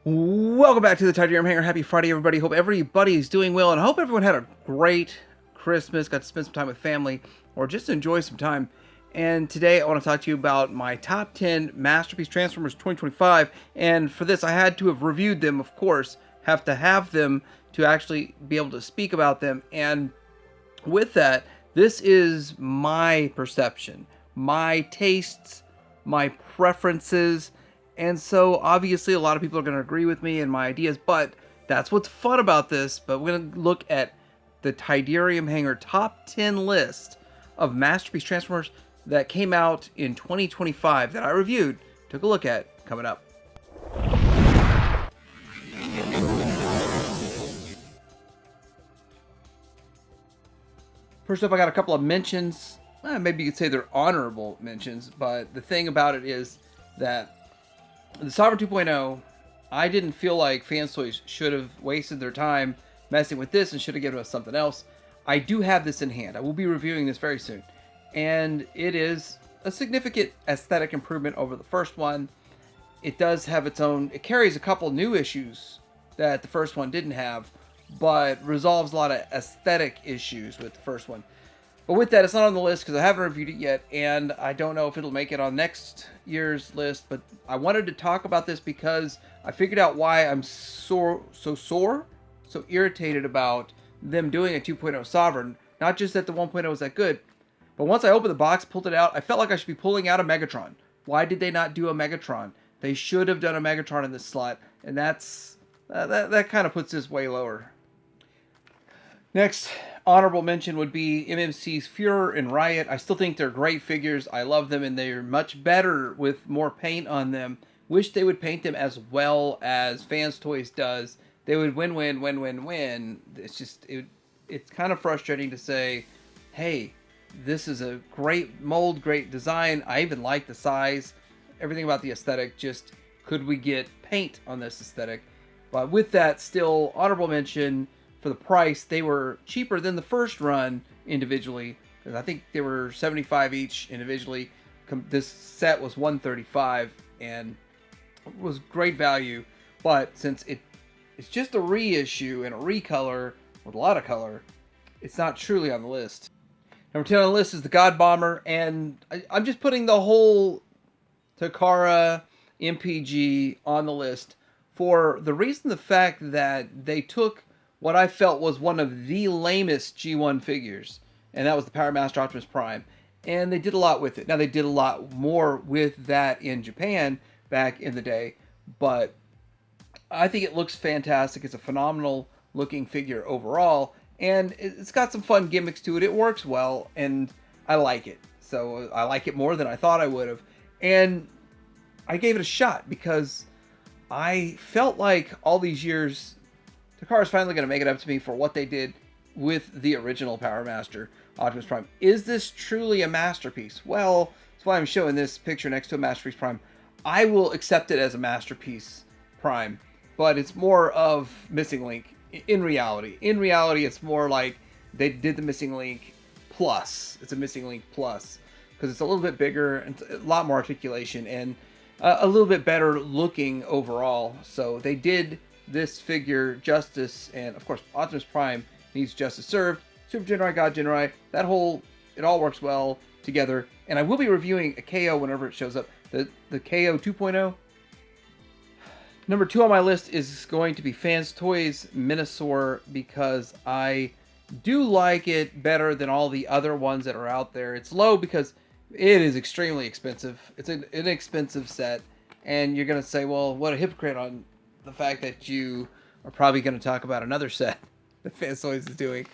Welcome back to the Titanium Hanger. Happy Friday, everybody. Hope everybody's doing well, and I hope everyone had a great Christmas, got to spend some time with family, or just enjoy some time. And today I want to talk to you about my top 10 Masterpiece Transformers 2025. And for this, I had to have reviewed them, of course, have to have them to actually be able to speak about them. And with that, this is my perception, my tastes, my preferences, and so obviously a lot of people are going to agree with me and my ideas, but that's what's fun about this. But we're going to look at the Tidarium Hanger top 10 list of Masterpiece Transformers that came out in 2025 that I reviewed, took a look at, coming up. First up, I got a couple of mentions. Maybe you could say they're honorable mentions, but the thing about it is that the Sovereign 2.0, I didn't feel like Fans Toys should have wasted their time messing with this and should have given us something else. I do have this in hand. I will be reviewing this very soon. And it is a significant aesthetic improvement over the first one. It does have its own, it carries a couple new issues that the first one didn't have, but resolves a lot of aesthetic issues with the first one. But with that, it's not on the list because I haven't reviewed it yet, and I don't know if it'll make it on next year's list. But I wanted to talk about this because I figured out why I'm so irritated about them doing a 2.0 Sovereign. Not just that the 1.0 was that good, but once I opened the box, pulled it out, I felt like I should be pulling out a Megatron. Why did they not do a Megatron? They should have done a Megatron in this slot, and that kind of puts this way lower. Next honorable mention would be MMC's Fuhrer and Riot. I still think they're great figures. I love them, and they're much better with more paint on them. Wish they would paint them as well as Fans Toys does. They would win. It's just, it's kind of frustrating to say, hey, this is a great mold, great design. I even like the size. Everything about the aesthetic, just could we get paint on this aesthetic? But with that, still honorable mention. For the price, they were cheaper than the first run individually, because I think they were $75 each individually. This set was $135 and it was great value. But since it's just a reissue and a recolor with a lot of color, it's not truly on the list. Number 10 on the list is the God Bomber, and I'm just putting the whole Takara MPG on the list for the reason, the fact that they took what I felt was one of the lamest G1 figures, and that was the Power Master Optimus Prime. And they did a lot with it. Now, they did a lot more with that in Japan back in the day, but I think it looks fantastic. It's a phenomenal looking figure overall, and it's got some fun gimmicks to it. It works well, and I like it. So I like it more than I thought I would have. And I gave it a shot because I felt like all these years, Takara's finally going to make it up to me for what they did with the original Power Master Optimus Prime. Is this truly a masterpiece? Well, that's why I'm showing this picture next to a Masterpiece Prime. I will accept it as a Masterpiece Prime, but it's more of Missing Link in reality. In reality, it's more like they did the Missing Link Plus. It's a Missing Link Plus because it's a little bit bigger and a lot more articulation and a little bit better looking overall. So they did this figure justice, and of course Optimus Prime needs justice served. Super Genrai, God Genrai, it all works well together. And I will be reviewing a KO whenever it shows up, the KO 2.0. Number 2 on my list is going to be Fans Toys Minur, because I do like it better than all the other ones that are out there. It's low because it is extremely expensive. It's an inexpensive set, and you're going to say, well, what a hypocrite on the fact that you are probably going to talk about another set that Fans Toys is doing.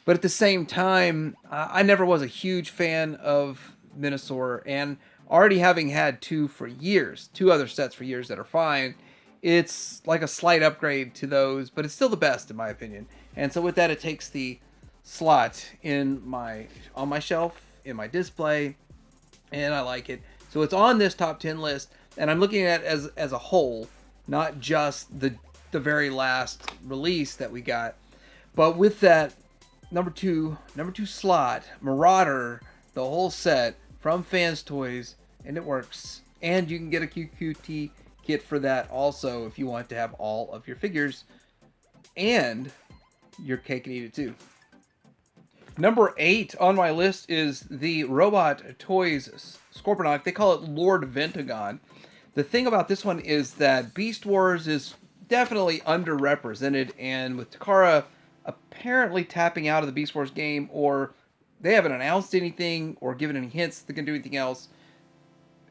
But at the same time, I never was a huge fan of Minur, and already having had two other sets for years that are fine, it's like a slight upgrade to those, but it's still the best in my opinion. And so with that, it takes the slot on my shelf, in my display, and I like it. So it's on this top 10 list, and I'm looking at it as a whole, not just the very last release that we got. But with that, number two slot, Marauder, the whole set from Fans Toys, and it works. And you can get a QQT kit for that also if you want to have all of your figures and your cake and eat it too. Number 8 on my list is the Robot Toys Scorponok. They call it Lord Ventagon. The thing about this one is that Beast Wars is definitely underrepresented, and with Takara apparently tapping out of the Beast Wars game, or they haven't announced anything or given any hints they can do anything else,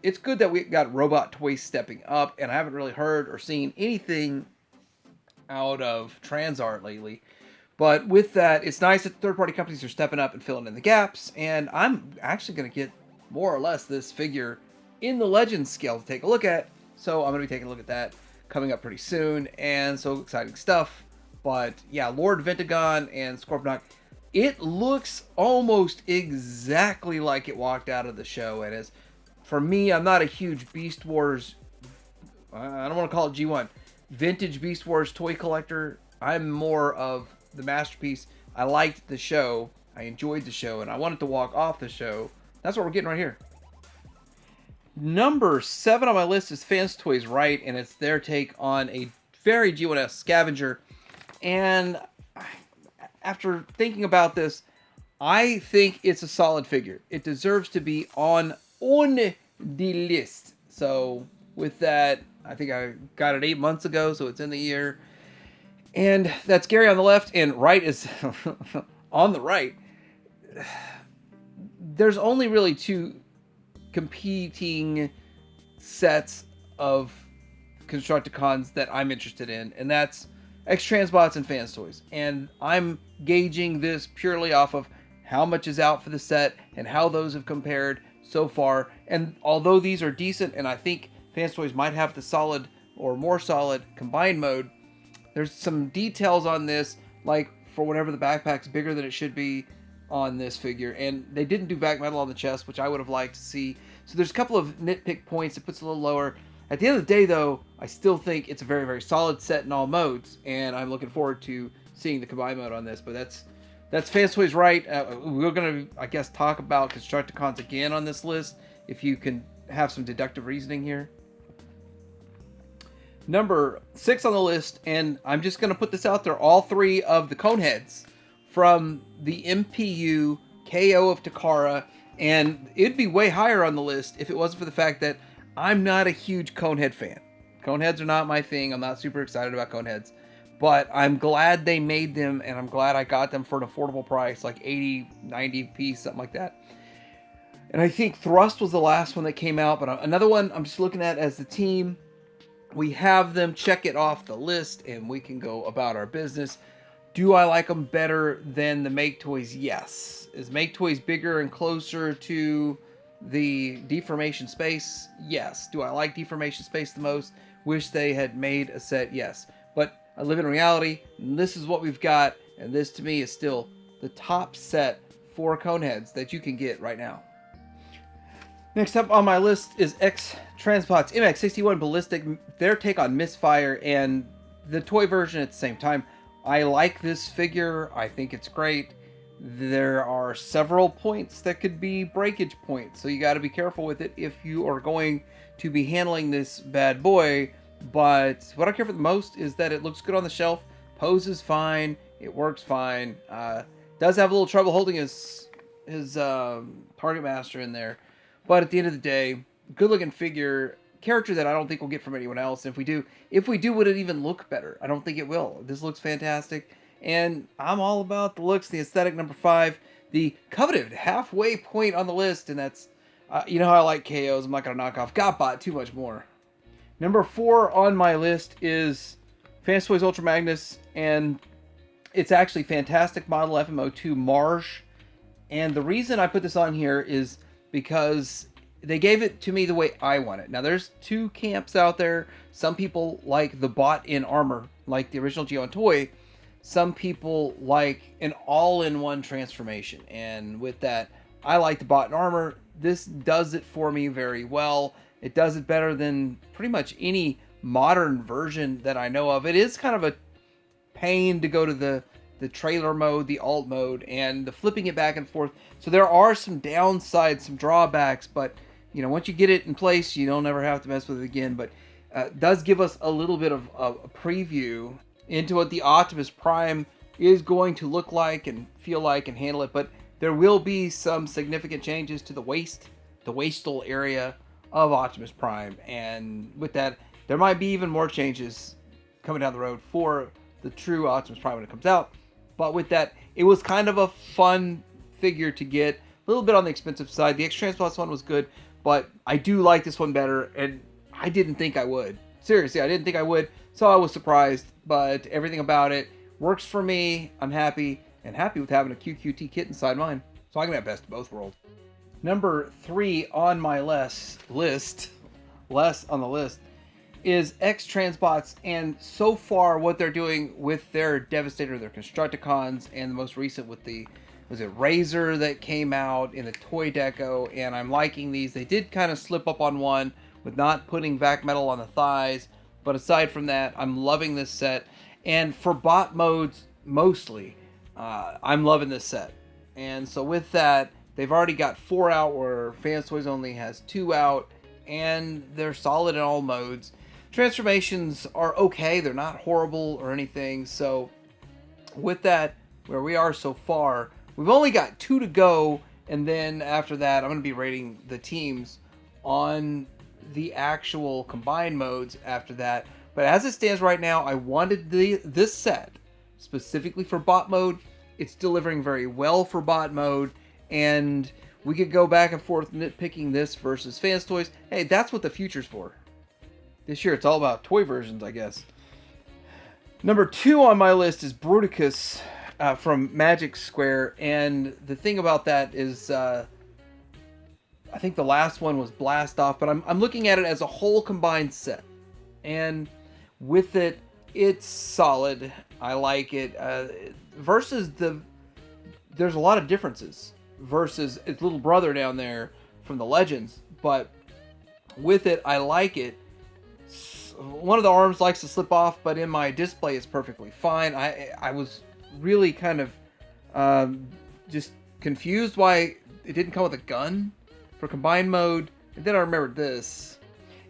it's good that we got Robot Toys stepping up, and I haven't really heard or seen anything out of Transart lately. But with that, it's nice that third-party companies are stepping up and filling in the gaps, and I'm actually going to get more or less this figure in the Legends scale to take a look at, so I'm going to be taking a look at that coming up pretty soon, and so exciting stuff. But yeah, Lord Ventagon and Scorponok, it looks almost exactly like it walked out of the show, and as for me, I'm not a huge Beast Wars, I don't want to call it G1, vintage Beast Wars toy collector. I'm more of the Masterpiece. I liked the show, I enjoyed the show, and I wanted to walk off the show. That's what we're getting right here. Number 7 on my list is Fans Toys Right, and it's their take on a very G1S Scavenger. And after thinking about this, I think it's a solid figure. It deserves to be on the list. So with that, I think I got it 8 months ago, so it's in the year. And that's Gary on the left, and Right is on the right. There's only really 2 competing sets of Constructicons that I'm interested in, and that's X-Transbots and Fans Toys. And I'm gauging this purely off of how much is out for the set and how those have compared so far. And although these are decent, and I think Fans Toys might have the solid or more solid combined mode, there's some details on this, like for whatever the backpack's bigger than it should be on this figure, and they didn't do back metal on the chest, which I would have liked to see. So there's a couple of nitpick points. It puts it a little lower. At the end of the day, though, I still think it's a very, very solid set in all modes, and I'm looking forward to seeing the combined mode on this. But that's Fans Toys Right. We're going to, I guess, talk about Constructicons again on this list, if you can have some deductive reasoning here. Number 6 on the list, and I'm just going to put this out there, all 3 of the Coneheads from the MPU KO of Takara, and it'd be way higher on the list if it wasn't for the fact that I'm not a huge Conehead fan. Coneheads are not my thing. I'm not super excited about Coneheads, but I'm glad they made them, and I'm glad I got them for an affordable price, like 80, 90 piece, something like that. And I think Thrust was the last one that came out, but another one I'm just looking at as the team. We have them, check it off the list, and we can go about our business. Do I like them better than the Make Toys? Yes. Is Make Toys bigger and closer to the Deformation Space? Yes. Do I like Deformation Space the most? Wish they had made a set? Yes. But I live in reality, and this is what we've got, and this to me is still the top set for Coneheads that you can get right now. Next up on my list is X-Transbots MX61 Ballistic, their take on Misfire, and the toy version at the same time. I like this figure. I think it's great. There are several points that could be breakage points, so you got to be careful with it if you are going to be handling this bad boy. But what I care for the most is that it looks good on the shelf, poses fine, it works fine. Does have a little trouble holding his Target Master in there. But at the end of the day, good looking figure, character that I don't think we'll get from anyone else. And if we do, would it even look better? I don't think it will. This looks fantastic, and I'm all about the looks, the aesthetic. Number 5, the coveted halfway point on the list, and that's, you know how I like KOs. I'm not going to knock off Gotbot too much more. Number 4 on my list is Fans Toys Ultra Magnus, and it's actually fantastic model FMO2 Marge. And the reason I put this on here is because they gave it to me the way I want it. Now, there's 2 camps out there. Some people like the bought-in armor, like the original G1 toy. Some people like an all-in-one transformation. And with that, I like the bought-in armor. This does it for me very well. It does it better than pretty much any modern version that I know of. It is kind of a pain to go to the trailer mode, the alt mode, and the flipping it back and forth. So there are some downsides, some drawbacks, but you know, once you get it in place, you don't ever have to mess with it again. But does give us a little bit of a preview into what the Optimus Prime is going to look like and feel like and handle it. But there will be some significant changes to the waistal area of Optimus Prime. And with that, there might be even more changes coming down the road for the true Optimus Prime when it comes out. But with that, it was kind of a fun figure to get. A little bit on the expensive side. The X-Transbots one was good, but I do like this one better, and I didn't think I would. Seriously, I didn't think I would, so I was surprised, but everything about it works for me. I'm happy, and happy with having a QQT kit inside mine. So I can have best of both worlds. Number 3 on my less on the list, is X-Transbots, and so far what they're doing with their Devastator, their Constructicons, and the most recent with the, was it Razor that came out in the Toy Deco, and I'm liking these. They did kind of slip up on one with not putting vac metal on the thighs, but aside from that, I'm loving this set. And for bot modes, mostly, I'm loving this set. And so with that, they've already got 4 out, where Fans Toys only has 2 out, and they're solid in all modes. Transformations are okay, they're not horrible or anything. So with that, where we are so far, we've only got 2 to go, and then after that, I'm going to be rating the teams on the actual combined modes after that. But as it stands right now, I wanted this set specifically for bot mode. It's delivering very well for bot mode, and we could go back and forth nitpicking this versus Fans Toys. Hey, that's what the future's for. This year, it's all about toy versions, I guess. Number 2 on my list is Bruticus from Magic Square, and the thing about that is, I think the last one was Blast Off, but I'm looking at it as a whole combined set, and with it, it's solid. I like it. Versus there's a lot of differences versus its little brother down there from the Legends, but with it, I like it. One of the arms likes to slip off, but in my display it's perfectly fine. I was really kind of just confused why it didn't come with a gun for combined mode. And then I remembered this.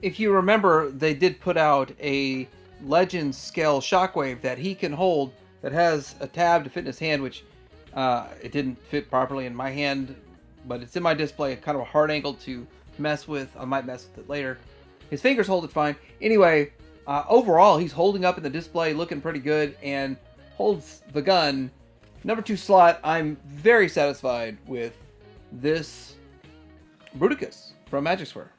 If you remember, they did put out a Legends scale Shockwave that he can hold that has a tab to fit in his hand, which it didn't fit properly in my hand, but it's in my display, kind of a hard angle to mess with. I might mess with it later. His fingers hold it fine. Anyway, overall, he's holding up in the display, looking pretty good, and holds the gun. Number 2 slot, I'm very satisfied with this Bruticus from Magic Square.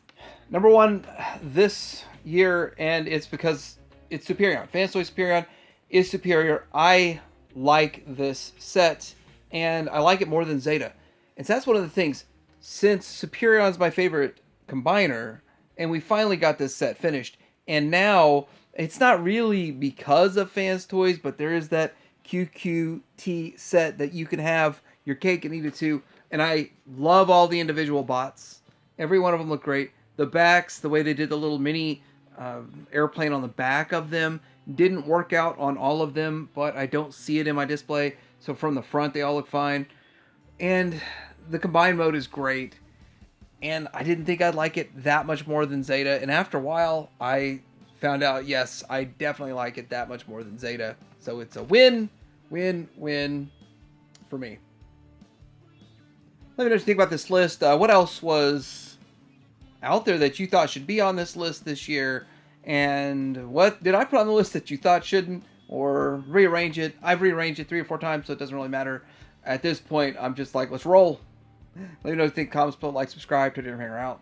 Number 1 this year, and it's because it's Superion. Fans Toy Superion is superior. I like this set, and I like it more than Zeta. And so that's one of the things. Since Superion's my favorite combiner, and we finally got this set finished, and now it's not really because of Fans Toys, but there is that QQT set that you can have your cake and eat it too. And I love all the individual bots. Every one of them look great. The backs, the way they did the little mini airplane on the back of them, didn't work out on all of them, but I don't see it in my display. So from the front, they all look fine. And the combined mode is great. And I didn't think I'd like it that much more than Zeta. And after a while, I found out, yes, I definitely like it that much more than Zeta. So it's a win, win, win for me. Let me know what you think about this list. What else was out there that you thought should be on this list this year? And what did I put on the list that you thought shouldn't? Or rearrange it? I've rearranged it 3 or 4 times, so it doesn't really matter. At this point, I'm just like, let's roll. Let me know what you think. Comments, like, subscribe. Twitter, hang out.